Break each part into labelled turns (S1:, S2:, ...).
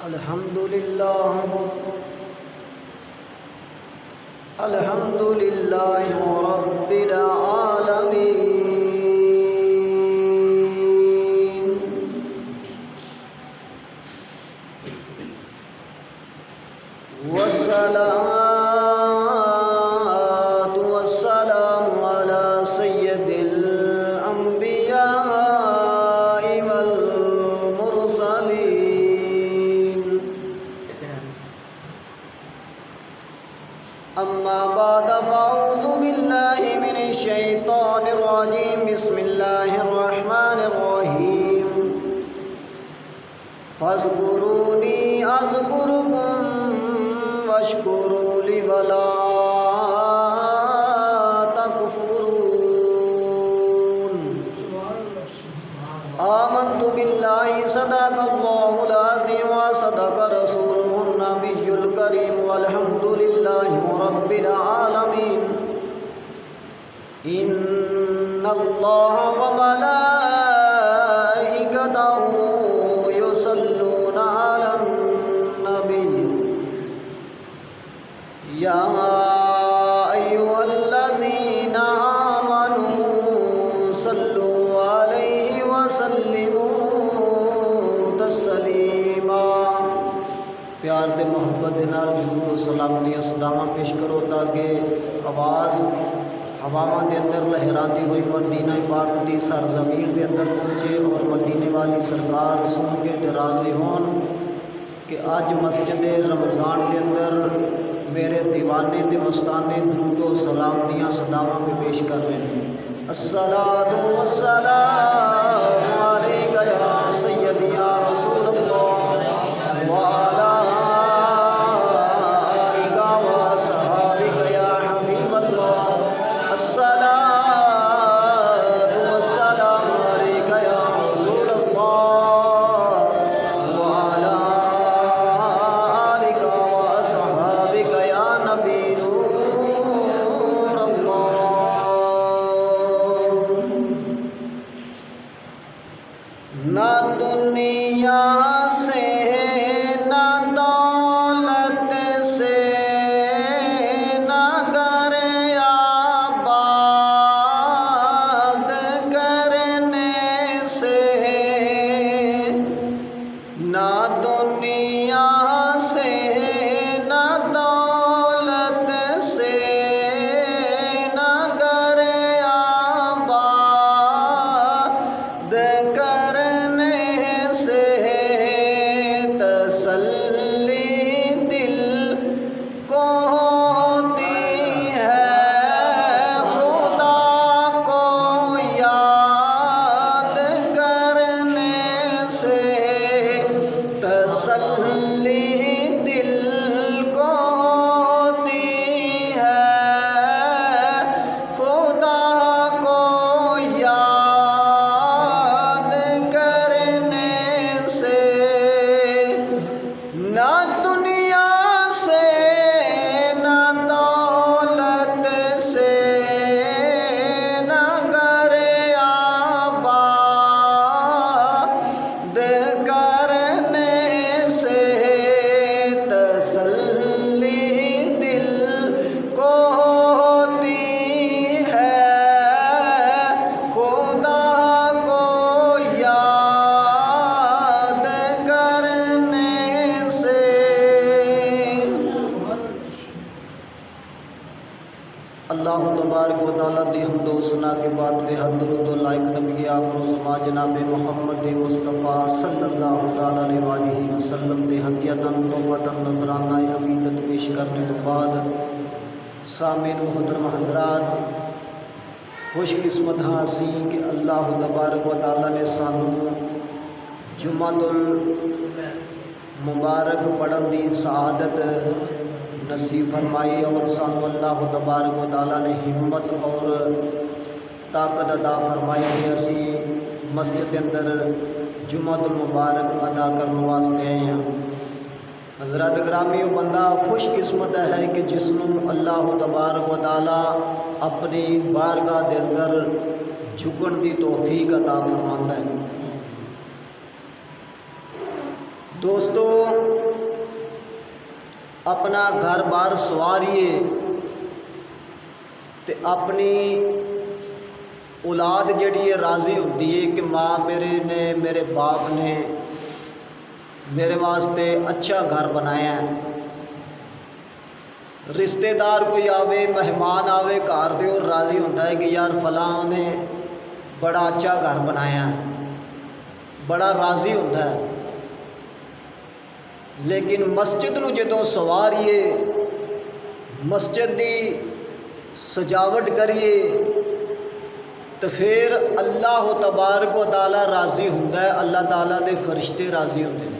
S1: الحمد لله رب العالمين والصلاة والسلام على سيد الأنبياء والمرسلين أما بعد فأعوذ بالله من الشيطان الرجيم بسم الله الرحمن الرحيم فاذكروني أذكركم واشكروا لي ولا تكفرون آمنت بالله صدق الله العظيم وصدق رسوله النبي الكريم والحمد لله رب العالمين إن الله وملائكته يصلون على النبي يا أيها الذين آمنوا صلوا عليه وسلموا تسلیما۔ پیار دے محبت دے نال درود و سلام دیاں صداواں پیش کرو تاکہ آواز ہواواں دے اندر لہراتی ہوئی مدینہ پاک دی سرزمین دے اندر پہنچے اور مدینے والی سرکار سن کے تے راضی ہون کہ آج مسجد رمضان کے اندر میرے دیوانے تے مستانے درود و سلام دیاں صداواں میں پیش کر رہے ہیں۔ الصلاۃ والسلام علیک یا سیدی یا رسول اللہ وعلی آلک وصحابک یا حبیب اللہ۔ الصلاۃ والسلام علیک یا رسول اللہ وعلی آلک وصحابک یا نبی نور اللہ۔ نہ دنیا سے نہ دولت سے نہ گھر آباد کرنے سے، نہ دنیا سے نہ دولت سے نہ گھر آباد کرنے سے تسلی دل کو ہوتی ہے، خدا کو یاد کرنے سے تسلی دل کو ہوتی ہے، خدا کو یاد کرنے سے۔ نہ دنیا سے نہ دولت سے نہ گھر آباد کرنے سے تسلی دل کو ہوتی ہے، خدا کو یاد کرنے سے۔ اللہ تبارک و تعالیٰ دی حمد و ثنا کے بعد بے حد درود و لائق نبی آخر و زمان جناب محمد مصطفیٰ صلی اللہ تعالیٰ علیہ وآلہ وسلم دے حقیقتاً تحفتاً نظرانہ عقیدت پیش کرنے کے بعد سامعین محترم حضرات، خوش قسمت ہاں اسی کہ اللہ تبارک و تعالیٰ نے سانوں جمعۃ المبارک پڑھن دی سعادت نصیب فرمائی اور سانوں اللہ تبارک و تعالیٰ نے ہمت اور طاقت عطا فرمائی کہ اسی مسجد کے اندر جمعۃ المبارک ادا کرنے واسطے آئے ہیں۔ حضرات گرامی وہ بندہ خوش قسمت ہے کہ جس نوں اللہ تبارک و تعالیٰ اپنی بارگاہ دے اندر جھکن دی توفیق عطا فرماندا ہے۔ دوستو اپنا گھر بار سواریے تے اپنی اولاد جڑی ہے راضی ہوتی ہے کہ ماں میرے باپ نے میرے واسطے اچھا گھر بنایا ہے. رشتہ دار کوئی آوے مہمان آوے گھر دے اور راضی ہوتا ہے کہ یار فلاں نے بڑا اچھا گھر بنایا ہے، بڑا راضی ہوتا ہے. لیکن مسجد نو جدوں سواریے، مسجد دی سجاوٹ کریے تو پھر اللہ تبارک و تعالی راضی ہوتا ہے، اللہ تعالیٰ دے فرشتے راضی ہوتے ہیں.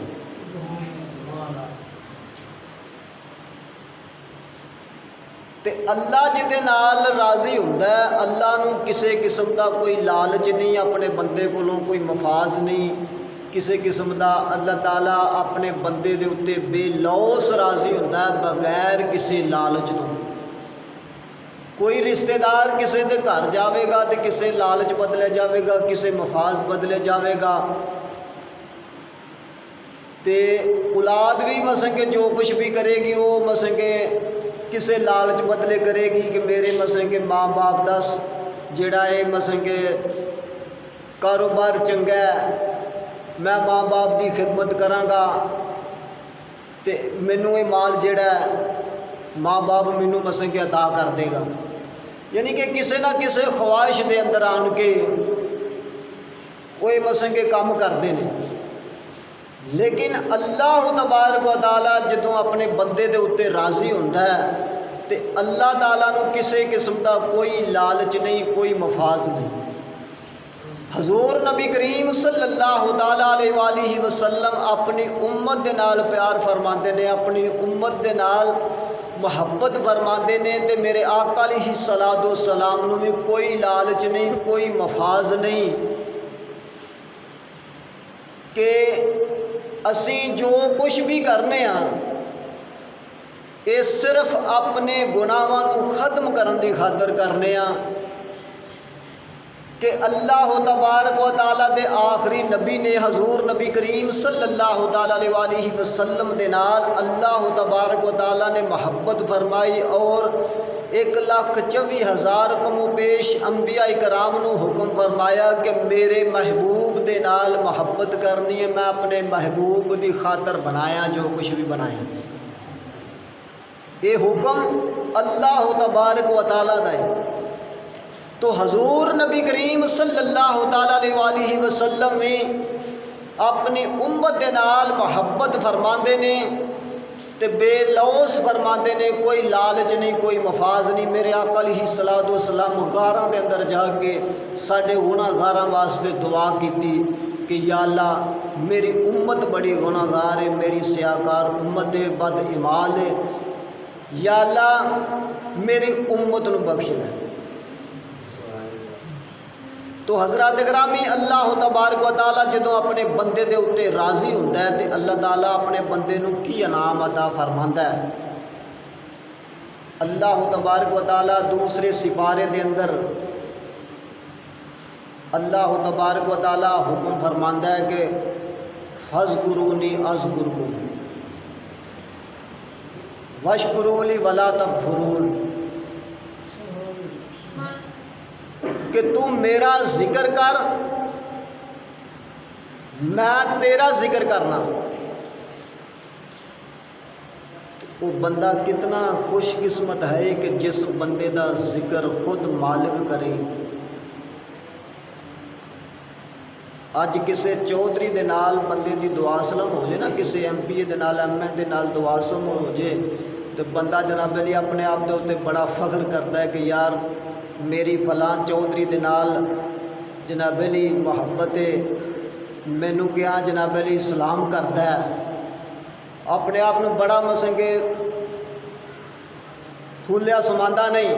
S1: تے اللہ جدے نال راضی ہوتا ہے، اللہ نو کسے قسم دا کوئی لالچ نہیں، اپنے بندے کولوں کوئی مفاز نہیں کسے قسم دا. اللہ تعالیٰ اپنے بندے دے اتے بے لوس راضی ہوتا ہے بغیر کسی لالچ تو. کوئی رشتہ دار کسے دے گھر جاوے گا تے کسے لالچ بدلے جاوے گا، کسے مفاز بدلے جاوے گا. تے اولاد بھی مثلا کہ جو کچھ بھی کرے گی وہ مثلا کہ کسے لالچ بدلے کرے گی کہ میرے مثلا کہ ماں باپ دس جڑا ہے مثلا کہ کاروبار چنگا ہے، میں ماں باپ دی خدمت کراں گا تے مینوں یہ مال جڑا ہے ماں باپ مینوں مثلا کہ عطا کر دے گا. یعنی کہ کسے نہ کسے خواہش دے اندر آن کے وہ مثلا کہ کام کرتے ہیں. لیکن اللہ تبارک و تعالیٰ جدوں اپنے بندے دے اتے راضی ہوتا ہے تے اللہ تعالیٰ نو کسے قسم دا کوئی لالچ نہیں، کوئی مفاز نہیں. حضور نبی کریم صلی اللہ تعالیٰ علیہ وآلہ وسلم اپنی امت دے نال پیار فرماندے نے، اپنی امت دے نال محبت فرماندے نے تے میرے آقا علیہ الصلوۃ والسلام نو بھی کوئی لالچ نہیں، کوئی مفاز نہیں کہ اسی جو کچھ بھی کرنے ہاں یہ صرف اپنے گناہاں کو ختم کرن دی خاطر کرنے ہاں کہ اللہ تبارک و تعالیٰ دے آخری نبی نے حضور نبی کریم صلی اللہ تعالیٰ علیہ وآلہ وسلم دے نال اللہ تبارک و تعالیٰ نے محبت فرمائی اور 1,24,000 کم و بیش انبیاء کرام نو حکم فرمایا کہ میرے محبوب دے نال محبت کرنی ہے. میں اپنے محبوب دی خاطر بنایا جو کچھ بھی بنایا. یہ حکم اللہ تبارک و تعالیٰ دا ہے. تو حضور نبی کریم صلی اللہ تعالیٰ علیہ وآلہ وسلم میں اپنی امت دے نال محبت فرماندے نے تے بے لوس فرماندے نے، کوئی لالچ نہیں، کوئی مفاز نہیں. میرے آقا علیہ الصلوۃ والسلام غاراں دے اندر جا کے ساڈے گناہ گاراں واسطے دعا کیتی کہ یا اللہ میری امت بڑی گناہ گار ہے، میری سیاکار امت بد ایمان ہے، یا اللہ میری امت نو بخش لے. تو حضرات گرامی اللہ تبارک و تعالیٰ جدوں اپنے بندے دے اتے راضی ہوتا ہے تے اللہ تعالیٰ اپنے بندے نو کی انعام عطا فرماندا ہے. اللہ تبارک و تعالیٰ دوسرے سپارے دے اندر اللہ تبارک و تعالیٰ حکم فرماندا ہے کہ فاذکرونی اذکرکم واشکروا لی ولا تکفرون، کہ تم میرا ذکر کر میں تیرا ذکر کرنا. وہ بندہ کتنا خوش قسمت ہے کہ جس بندے دا ذکر خود مالک کرے. اج کسے چودھری دے نال بندے دی دعا سلام ہو جائے نا، کسے ایم پی اے دے نال ایم ایل اے دے نال دعا سلام ہو جائے تو بندہ جناب علی اپنے آپ دے اوتے بڑا فخر کرتا ہے کہ یار میری فلاں چودھری دے نال جناب علی محبت ہے، مینو کیا جناب علی سلام کرتا ہے. اپنے آپ کو بڑا مسنگے پھولیا سماندہ نہیں،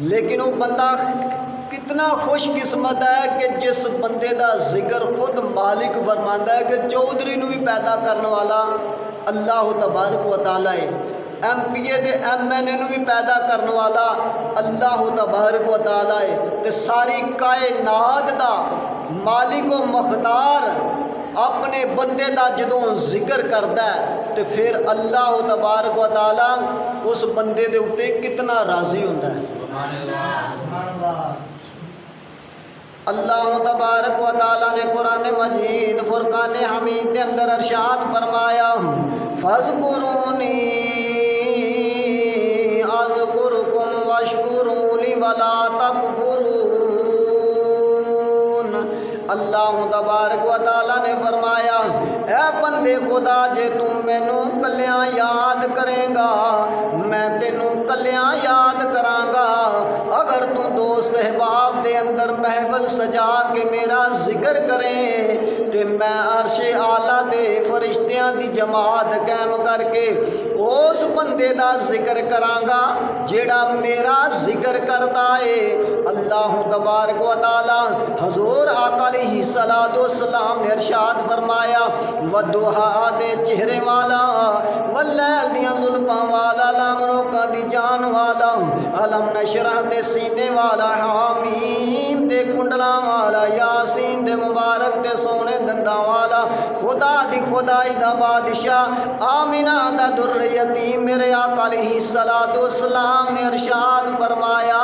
S1: لیکن وہ بندہ کتنا خوش قسمت ہے کہ جس بندے دا ذکر خود مالک فرماندا ہے کہ چودھری نو بھی پیدا کرنے والا اللہ تبارک و تعالیٰ ہے، ایم پی اے دے ایم این اے نو بھی پیدا کرنے والا اللہ تبارک و تعالیٰ ہے، تے ساری کائنات دا مالک و مختار اپنے بندے دا جدوں ذکر کردا ہے تو پھر اللہ تبارک و تعالی اس بندے دے اُتے کتنا راضی ہوندا ہے۔ اللہ تبارک و تعالی نے قرآن مجید فرقان حمید کے اندر ارشاد فرمایا فَاذْكُرُونِي أَذْكُرْكُمْ وَاشْكُرُوا لِي وَلَا تَكْفُرُونَ۔ اللہ تبارک و تعالی نے فرمایا اے بندے خدا جے تم مینوں کلیاں یاد کرے گا میں تینوں کلیاں یاد کراں گا۔ اگر تو دوست احباب دے اندر محفل سجا کے میرا ذکر کریں تے میں عرش اعلیٰ دے فرشتیاں دی جماعت قائم کر کے اس بندے دا ذکر کراں گا جیڑا میرا ذکر کرتا ہے۔ اللہ تبارک و تعالی حضور آقا علیہ السلام نے ارشاد فرمایا وَالضُّحَىٰ دے چہرے والا واللیل دیاں زلفاں والا لامروکاں دی جان والا علم نشرح دے سینے والا حامیم دے کنڈلاں والا یاسین دے مبارک دے سونے دنداں والا خدا دی خدائی دا بادشاہ آمینہ دا در یتیم میرے آقا علیہ السلام نے ارشاد فرمایا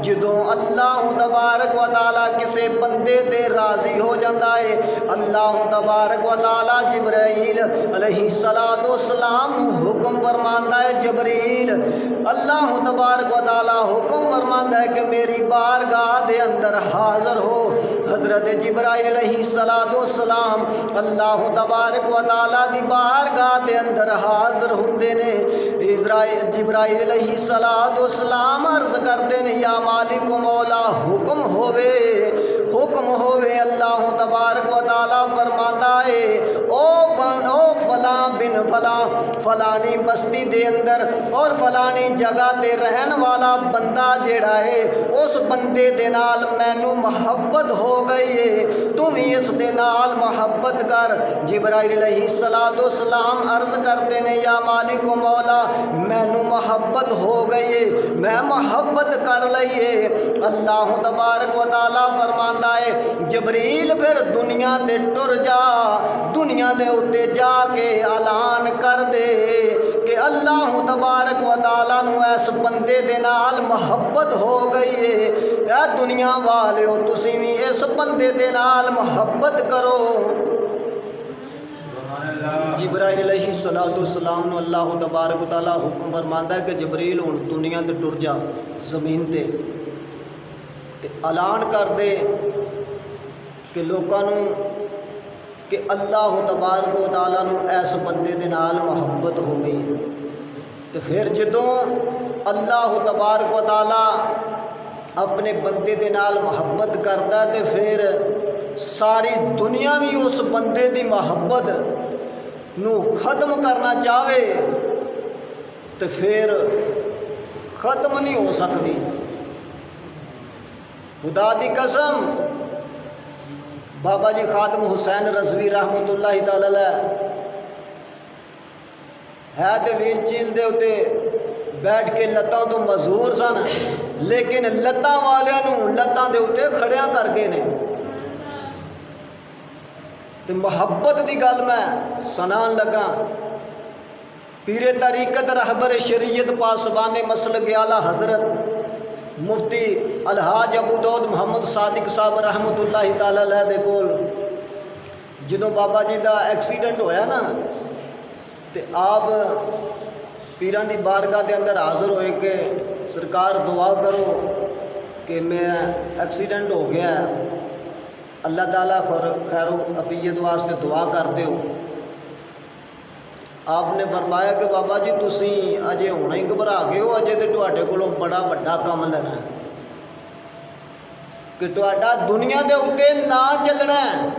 S1: جدوں اللہ تبارک و تعالی کسے بندے دے راضی ہو جاندہ ہے اللہ تبارک و تعالی جبرائیل علیہ السلام حکم فرماندا ہے جبریل اللہ تبارک و تعالی حکم فرماندا ہے کہ میری بارگاہ دے اندر حاضر ہو۔ حضرت جبرائیل علیہ السلام اللہ تبارک و تعالی دی بارگاہ دے اندر حاضر ہوندے نے۔ جبرائیل علیہ السلام عرض کردے نے یا مالک مولا حکم ہووے اللہ تبارک و تعالی فرماندا ہے او فلاں بن فلاں فلانی بستی دے اندر اور فلانی جگہ تے رہن والا بندہ جیڑا ہے اس بندے دے نال مینوں محبت ہو گئی ہے تم ہی اس دے نال محبت کر۔ جبرائیل علیہ السلام عرض کرتے نے یا مالک و مولا مینوں محبت ہو گئی ہے میں محبت کر لئیے۔ اللہ تبارک و تعالی فرماندا ہے جبریل پھر دنیا دے ٹر جا دنیا دے اُتے جا کے اعلان کر دے کہ اللہ تبارک و تعالیٰ نو اس بندے دے نال محبت ہو گئی ہے اے دنیا والیو تسی بھی اس بندے دے نال محبت کرو۔ جبرائیل علیہ السلام نو اللہ تبارک و تعالیٰ حکم فرماندا ہے کہ جبریل ہن دنیا تے ٹر جا زمین تے اعلان کر دے کہ لوکاں نو کہ اللہ تبارک و تعالیٰ نو ایس بندے دے نال محبت ہو گئی۔ تو پھر جدوں اللہ تبارک و تعالیٰ اپنے بندے دے نال محبت کرتا ہے تو پھر ساری دنیا بھی اس بندے دی محبت نو ختم کرنا چاہے تو پھر ختم نہیں ہو سکتی۔ خدا دی قسم بابا جی خادم حسین رضوی رحمت اللہ تعالی ہے تو ویل چیل دے اتے بیٹھ کے لتاں تو مزور سن لیکن لتاں والے لتاں دے اتے کھڑیاں کر کے نے تو محبت دی گل میں سنان لگا پیر طریقت رہبر شریعت پاسبان مسلک اعلیٰ حضرت مفتی الحاج ابو داؤد محمد صادق صاحب رحمت اللہ تعالی علیہ دے کول جدوں بابا جی دا ایکسیڈنٹ ہویا نا تے آپ پیران دی بارگاہ دے اندر حاضر ہوئے کہ سرکار دعا کرو کہ میں ایکسیڈنٹ ہو گیا ہے اللہ تعالیٰ خیر و عافیت واسطے دعا کر دیو۔ آپ نے فرمایا کہ بابا جی تسی اجے ہونا ہی گھبرا گئے ہو اجے تے تواڈے کولوں بڑا وڈا کام لینا ہے کہ تواڈا دنیا دے اُتے نہ چلنا ہے۔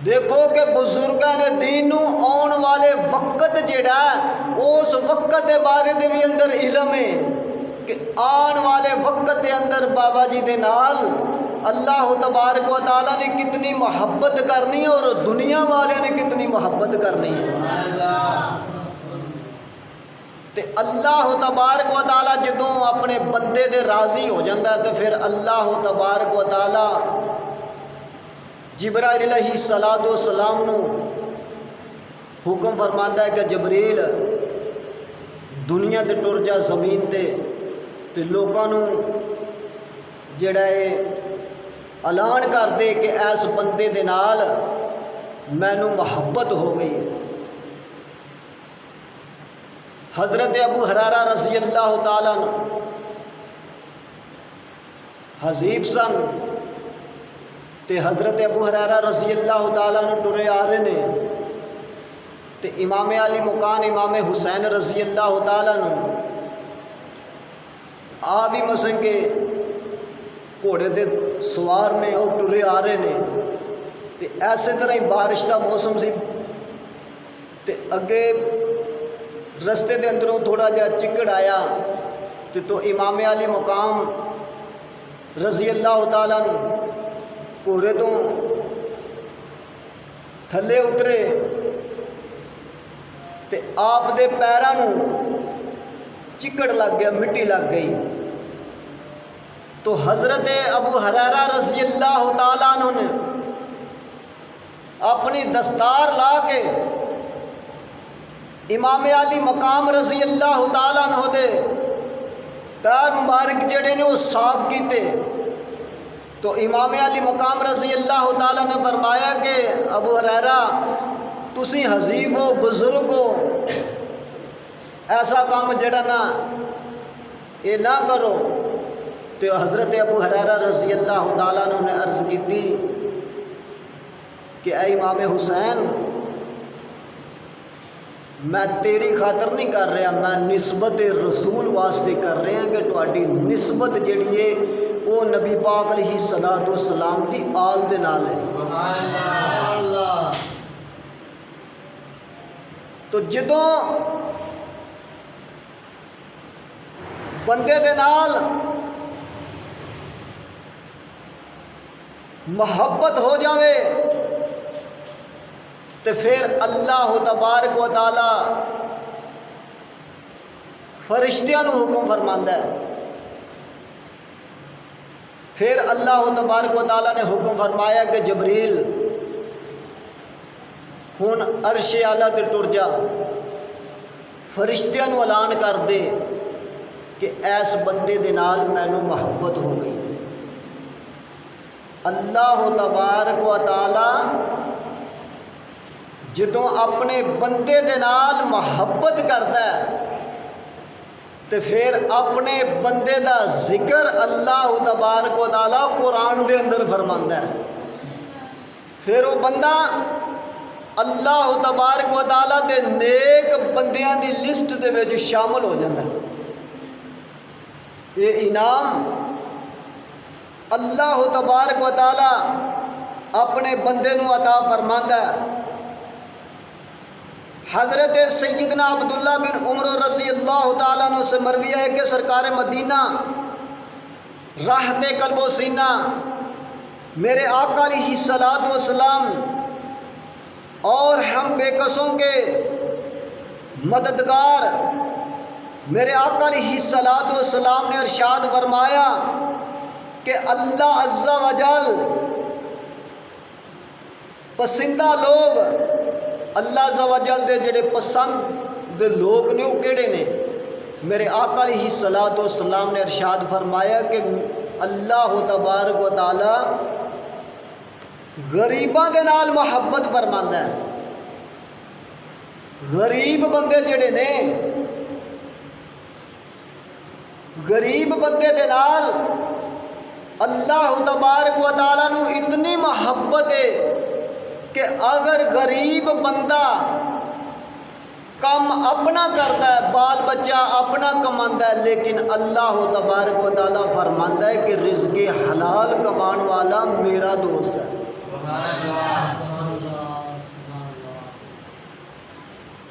S1: دیکھو کہ بزرگاں نے دین نو آن والے وقت جڑا ہے اس وقت دے بارے دے بھی اندر علم ہے کہ آن والے وقت دے اندر بابا جی دے نال اللہ تبارک و تعالیٰ نے کتنی محبت کرنی ہے اور دنیا والے نے کتنی محبت کرنی ہے۔ تے اللہ تبارک و تعالیٰ جدوں اپنے بندے دے راضی ہو جاندہ ہے تو پھر اللہ تبارک و تعالیٰ جبرائیل علیہ السلام نو حکم فرماندا ہے کہ جبریل دنیا تے ٹر جا زمین تے لوکاں نو جڑا ہے اعلان کر دے کہ ایس بندے دے نال مینوں محبت ہو گئی۔ حضرت ابو ہریرہ رضی اللہ تعالیٰ عنہ حضیب سن تے حضرت ابو ہریرہ رضی اللہ تعالیٰ عنہ ٹرے آ رہے نے تے امام علی مکان امام حسین رضی اللہ تعالیٰ عنہ آ بھی مسنگے گھوڑے دے سوار نے اور ٹرے آ رہے نے تے ایسے طرح ہی بارش دا موسم سی تے اگے رستے دے اندروں تھوڑا جہا چکڑ آیا تے تو امام علی مقام رضی اللہ تعالیٰ عنہ گھوڑے تو تھلے اترے تے آپ دے پیراں نو چکڑ لگ گیا، مٹی لگ گئی۔ تو حضرت ابو ہریرہ رضی اللہ تعالیٰ عنہ نے اپنی دستار لا کے امام علی مقام رضی اللہ تعالیٰ عنہ دے پیر مبارک جڑے نے وہ صاف کیتے۔ تو امام علی مقام رضی اللہ تعالیٰ نے فرمایا کہ ابو ہریرہ تسی حضیب ہو، بزرگ ہو، ایسا کام جڑا نا یہ نہ کرو۔ تو حضرت ابو ہریرہ رضی اللہ تعالیٰ عنہ نے عرض کی تھی کہ اے امام حسین میں تیری خاطر نہیں کر رہا، میں نسبت رسول واسطے کر رہا کہ تہاڈی نسبت جڑی ہے وہ نبی پاک علیہ الصلوۃ والسلام دی آل دے نال ہے۔ سبحان اللہ۔ تو جدوں بندے دے نال محبت ہو جاوے تو پھر اللہ تبارک و تعالی فرشتیاں نو حکم فرماندا ہے۔ پھر اللہ تبارک و تعالی نے حکم فرمایا کہ جبریل ہن عرش اعلیٰ تے ٹر جا، فرشتیاں نو اعلان کر دے کہ ایس بندے دے نال مینوں محبت ہو گئی۔ اللہ تبارک و تعالی جدوں اپنے بندے دے نال محبت کرتا ہے تو پھر اپنے بندے دا ذکر اللہ تبارک و تعالی قرآن دے اندر فرماندا ہے۔ پھر وہ بندہ اللہ تبارک و تعالی دے نیک بندیاں دی لسٹ دے وچ شامل ہو جاتا ہے۔ یہ انعام اللہ تبارک و تعالی اپنے بندے نو عطا فرماندا ہے۔ حضرت سیدنا عبداللہ بن عمر رضی اللہ تعالیٰ عنہ سے مروی ہے کہ سرکار مدینہ راحت قلب و سینہ میرے آقا علیہ الصلوۃ والسلام اور ہم بے کسوں کے مددگار میرے آقا علیہ الصلوۃ والسلام نے ارشاد فرمایا کہ اللہ عز و جل پسندہ لوگ، اللہ عز و جل دے جڑے پسند دے لوگ نے وہ کیڑے نے؟ میرے آقا علیہ الصلوۃ والسلام نے ارشاد فرمایا کہ اللہ تبارک و تعالی غریباں دے نال محبت فرماندا ہے۔ غریب بندے جڑے نے، غریب بندے دے نال اللہ تبارک و تعالیٰ نو اتنی محبت ہے کہ اگر غریب بندہ کم اپنا کرتا ہے، بال بچہ اپنا کماندا ہے، لیکن اللہ تبارک و تعالیٰ فرماندا ہے کہ رزق حلال کمان والا میرا دوست ہے۔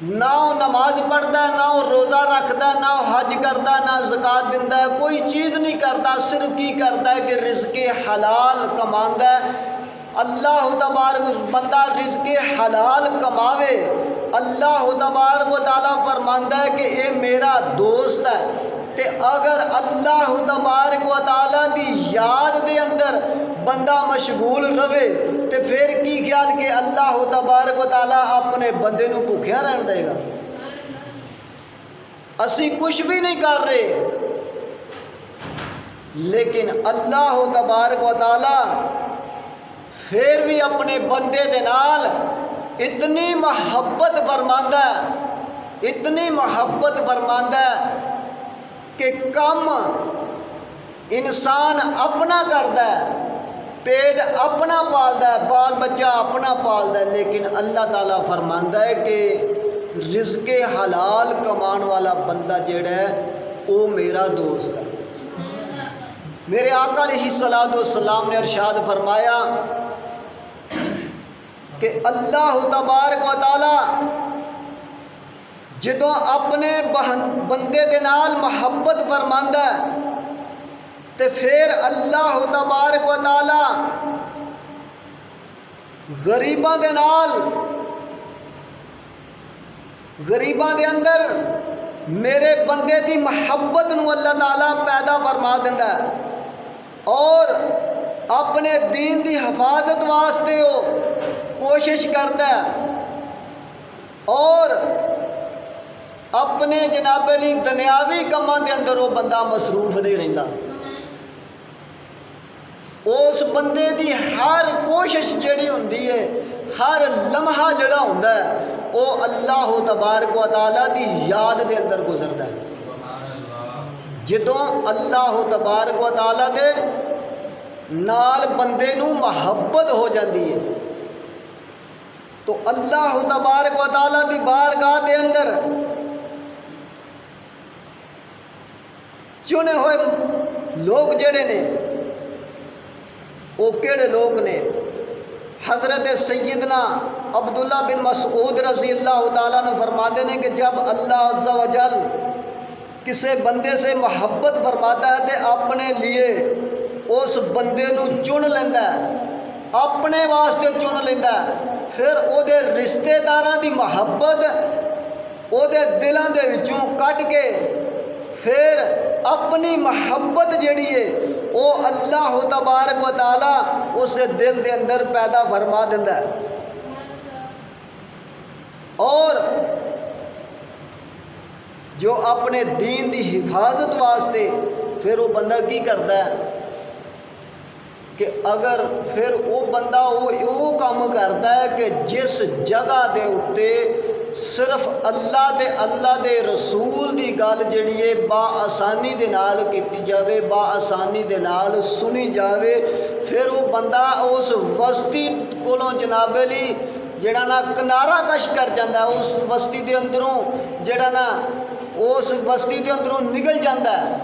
S1: نہ وہ نماز پڑھتا ہے، نہ وہ روزہ رکھتا ہے، نہ وہ حج کرتا ہے، نہ زکوٰۃ دیتا ہے، کوئی چیز نہیں کرتا، صرف کی کرتا ہے کہ رزق حلال کماندا ہے۔ اللہ تبارک بندہ رزق حلال کماوے، اللہ تبارک و تعالیٰ فرماندا ہے کہ اے میرا دوست ہے۔ تے اگر اللہ تبارک و تعالیٰ دی یاد دے اندر بندہ مشغول رہے تے پھر کی خیال کہ اللہ تبارک و تعالیٰ اپنے بندے نو بھوکھیا رہن دے گا؟ اسی کچھ بھی نہیں کر رہے، لیکن اللہ تبارک و تعالیٰ پھر بھی اپنے بندے دے نال اتنی محبت فرماندا ہے، اتنی محبت فرماندا ہے کہ کم انسان اپنا کردا ہے، پیٹ اپنا پالدا ہے، بال بچہ اپنا پالدا ہے، لیکن اللہ تعالیٰ فرماندا ہے کہ رزق حلال کمان والا بندہ جڑا ہے وہ میرا دوست ہے۔ میرے آقا علیہ الصلوۃ والسلام نے ارشاد فرمایا کہ اللہ تبارک و تعالی جدوں اپنے بندے دے نال محبت فرماندا ہے تے پھر اللہ تبارک و تعالی غریباں دے نال، غریباں دے اندر میرے بندے دی محبت نو اللہ تعالیٰ پیدا فرما دیندا ہے، اور اپنے دین دی حفاظت واسطے وہ کوشش کرتا ہے، اور اپنے جناب علی دنیاوی کاماں دے اندر وہ بندہ مصروف نہیں رہندا۔ اس بندے دی ہر کوشش جڑی ہوندی ہے، ہر لمحہ جڑا ہوندا ہے، وہ اللہ تبارک و تعالیٰ دی یاد دے اندر گزردا ہے۔ جدوں اللہ تبارک و تعالیٰ دے نال بندے نو محبت ہو جاندی ہے تو اللہ تبارک و تعالیٰ دی بارگاہ دے اندر چنے ہوئے لوگ جڑے نے وہ کیڑے لوگ نے؟ حضرت سیدنا عبداللہ بن مسعود رضی اللہ تعالیٰ نے فرماتے ہیں کہ جب اللہ عز و جل کسی بندے سے محبت فرماتا ہے تو اپنے لیے اس بندے نو چن لینا ہے، اپنے واسطے چن لینا ہے، پھر او دے رشتے داراں دی محبت او دے دلاں دے وچوں کٹ کے پھر اپنی محبت جڑی ہے وہ اللہ تبارک و تعالیٰ اس دل دے اندر پیدا فرما دیتا ہے۔ اور جو اپنے دین دی حفاظت واسطے پھر وہ بندہ کی کرتا ہے کہ اگر پھر وہ بندہ وہ کام کرتا ہے کہ جس جگہ دے اتے صرف اللہ دے رسول دی گل جڑی ہے با آسانی دے نال کیتی جاوے، با آسانی دے نال سنی جاوے، پھر وہ بندہ اس وسطی کولوں جناب علی جڑا نا کنارہ کش کر جاندہ ہے، اس بستی دے اندروں جڑا نا اس بستی دے اندروں نکل جاندہ ہے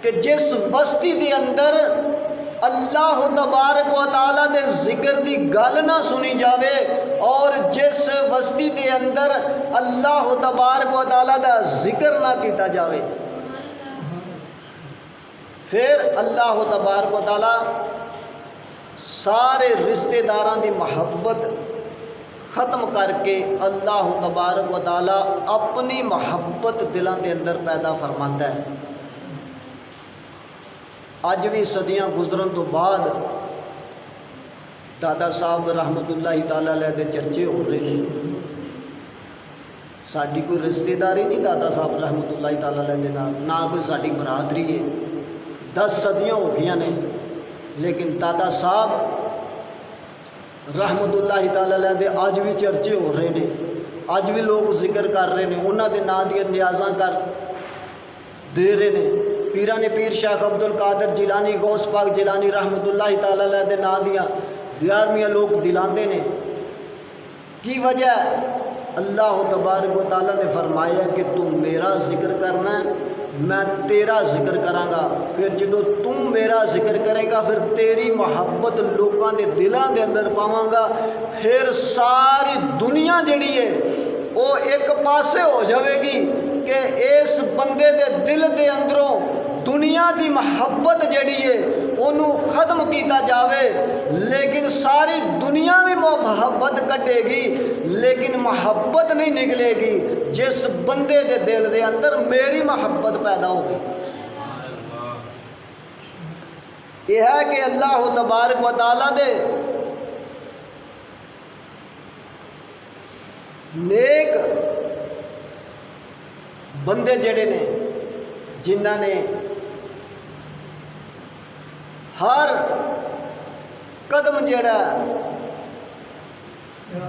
S1: کہ جس بستی دے اندر اللہ تبارک و تعالیٰ دے ذکر دی گل نہ سنی جاوے، اور جس بستی دے اندر اللہ تبارک و تعالیٰ دا ذکر نہ کیتا جاوے، پھر اللہ تبارک و تعالیٰ سارے رشتے داراں دی محبت ختم کر کے اللہ تبارک و تعالیٰ اپنی محبت دلاں دے اندر پیدا فرماندا ہے۔ اج بھی صدیاں گزرن تو بعد دادا صاحب رحمت اللہ تعالیٰ علیہ دے چرچے ہو رہے ہیں۔ ساڈی کوئی رشتے داری نہیں دادا صاحب رحمت اللہ تعالیٰ علیہ دے نہ کوئی ساڈی برادری ہے، 10 صدیاں ہو گئی نے، لیکن دادا صاحب رحمت اللہ تعالیٰ علیہ دے اج بھی چرچے ہو رہے ہیں، اج بھی لوگ ذکر کر رہے ہیں، انہاں دے نام دی نیازاں کر دے رہے ہیں۔ پیران پیر شیخ عبد القادر جیلانی، غوث پاک جیلانی رحمت اللہ تعالیٰ علیہ دے نام دیاں 11ویں لوگ دلاندے نے۔ کی وجہ ہے؟ اللہ تبارک و تعالیٰ نے فرمایا کہ تم میرا ذکر کرنا ہے، میں تیرا ذکر کراں گا، پھر جدو تم میرا ذکر کرے گا پھر تیری محبت لوگاں دے دلاں دے اندر پاواں گا، پھر ساری دنیا جڑی ہے وہ ایک پاسے ہو جاوے گی کہ اس بندے دے دل دے اندروں دنیا دی محبت جڑی ہے انہوں ختم کیتا جاوے لیکن ساری دنیا بھی محبت کٹے گی لیکن محبت نہیں نکلے گی جس بندے دے دل دے اندر میری محبت پیدا ہو گئی۔ یہ ہے کہ اللہ تبارک و تعالیٰ دے نیک بندے جڑے نے جنہاں نے ہر قدم جڑا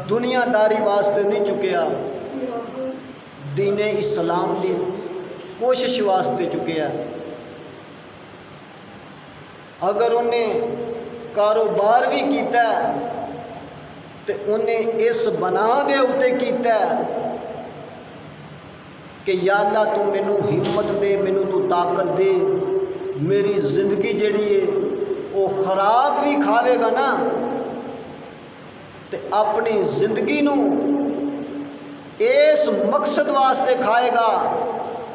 S1: دنیا داری واسطے نہیں چکیا، دین اسلام دی کوشش واسطے چکیا۔ اگر انہیں کاروبار بھی کیتا ہے تو انہیں اس بنا دے اتے کیتا ہے کہ یا اللہ تو مینوں ہمت دے، مینوں تو طاقت دے، میری زندگی جڑی ہے وہ خوراک بھی کھاوے گا نا تو اپنی زندگی نو اس مقصد واسطے کھائے گا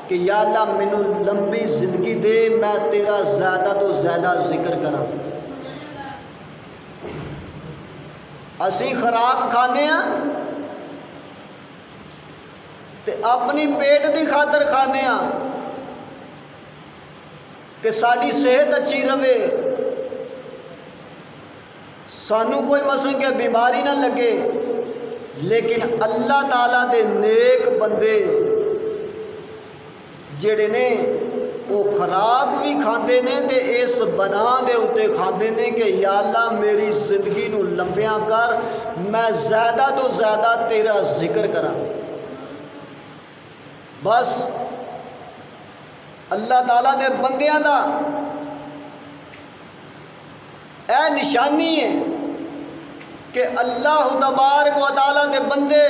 S1: کہ یا اللہ مینوں لمبی زندگی دے، میں تیرا زیادہ تو زیادہ ذکر کراں۔ اسی خوراک کھانے ہاں تے اپنی پیٹ دی خاطر کھانے ہاں کہ ساری صحت اچھی رہے، سانو کوئی مثلا کہ بیماری نہ لگے، لیکن اللہ تعالیٰ دے نیک بندے جڑے نے وہ خوراک بھی کھاندے نے تے اس بنا دے اتے کھاندے نے کہ یا اللہ میری زندگی نو لمبیاں کر، میں زیادہ تو زیادہ تیرا ذکر کراں۔ بس اللہ تعالیٰ دے بندیاں دا اے نشانی ہے کہ اللہ تبارک و تعالیٰ دے بندے